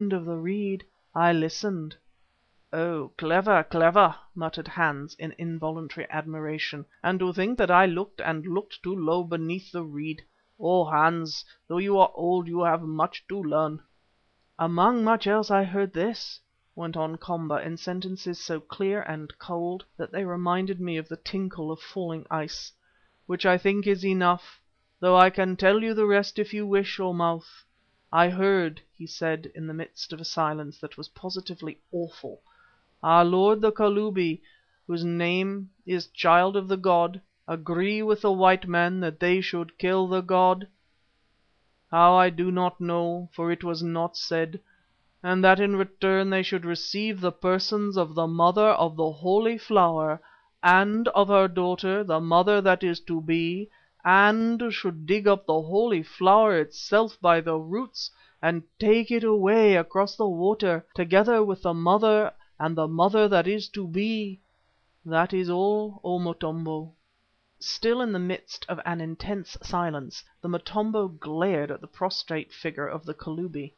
of the reed I listened." "Oh, clever, clever!" muttered Hans in involuntary admiration. "And to think that I looked and looked too low beneath the reed. Oh, Hans, though you are old you have much to learn." "Among much else I heard this," went on Komba in sentences so clear and cold that they reminded me of the tinkle of falling ice, "which I think is enough, though I can tell you the rest if you wish, O Mouth. I heard," he said in the midst of a silence that was positively awful, "our lord the Kalubi, whose name is Child of the god, agree with the white men that they should kill the god. How I do not know, for it was not said, and that in return they should receive the persons of the Mother of the Holy Flower and of her daughter, the Mother that is to be, and should dig up the Holy Flower itself by the roots and take it away across the water, together with the Mother and the Mother that is to be. That is all, O Motombo." Still in the midst of an intense silence, the Motombo glared at the prostrate figure of the Kalubi.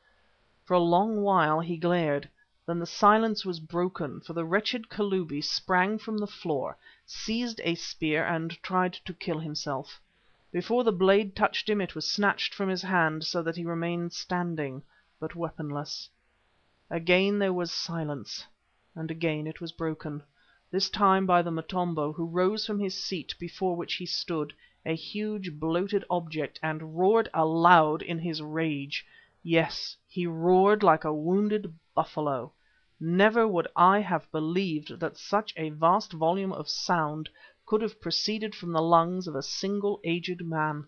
For a long while he glared, then the silence was broken, for the wretched Kalubi sprang from the floor, seized a spear and tried to kill himself. Before the blade touched him it was snatched from his hand, so that he remained standing, but weaponless. Again there was silence, and again it was broken, this time by the Motombo, who rose from his seat before which he stood, a huge bloated object, and roared aloud in his rage. Yes, he roared like a wounded buffalo. Never would I have believed that such a vast volume of sound could have proceeded from the lungs of a single aged man.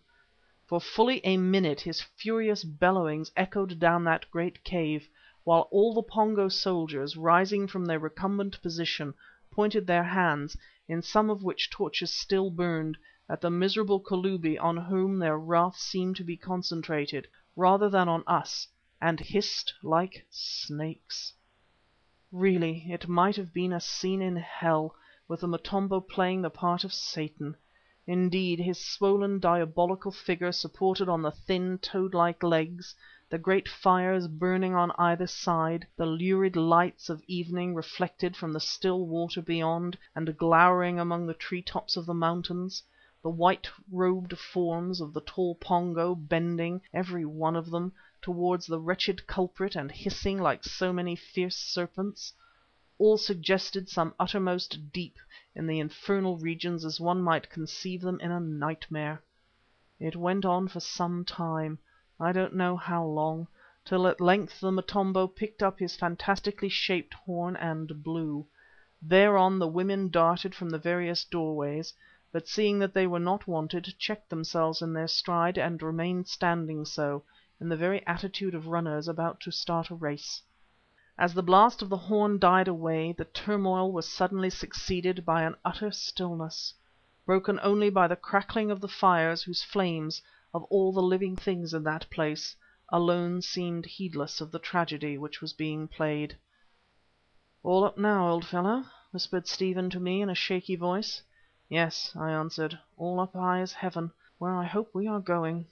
For fully a minute his furious bellowings echoed down that great cave, while all the Pongo soldiers, rising from their recumbent position, pointed their hands, in some of which torches still burned, at the miserable Kalubi on whom their wrath seemed to be concentrated, rather than on us, and hissed like snakes. Really, it might have been a scene in hell, with the Motombo playing the part of Satan. Indeed, his swollen, diabolical figure supported on the thin, toad-like legs, the great fires burning on either side, the lurid lights of evening reflected from the still water beyond and glowering among the tree tops of the mountains, the white-robed forms of the tall Pongo bending, every one of them, towards the wretched culprit and hissing like so many fierce serpents, all suggested some uttermost deep in the infernal regions as one might conceive them in a nightmare. It went on for some time, I don't know how long, till at length the Motombo picked up his fantastically shaped horn and blew. Thereon the women darted from the various doorways, but seeing that they were not wanted, checked themselves in their stride and remained standing so, in the very attitude of runners about to start a race. As the blast of the horn died away, the turmoil was suddenly succeeded by an utter stillness, broken only by the crackling of the fires whose flames, of all the living things in that place, alone seemed heedless of the tragedy which was being played. "All up now, old fellow?" whispered Stephen to me in a shaky voice. "Yes," I answered, "all up high as heaven, where I hope we are going.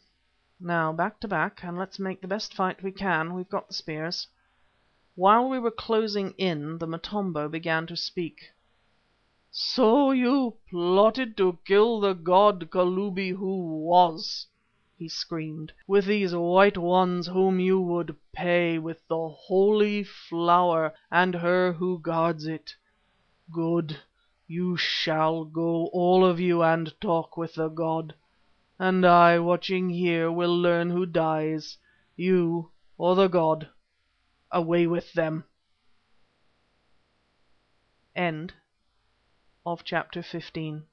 Now back to back, and let's make the best fight we can. We've got the spears." While we were closing in, the Motombo began to speak. "So you plotted to kill the god Kalubi who was," he screamed, "with these white ones whom you would pay with the Holy Flower and her who guards it. Good, you shall go, all of you, and talk with the god, and I, watching here, will learn who dies, you or the god. Away with them." End of chapter 15.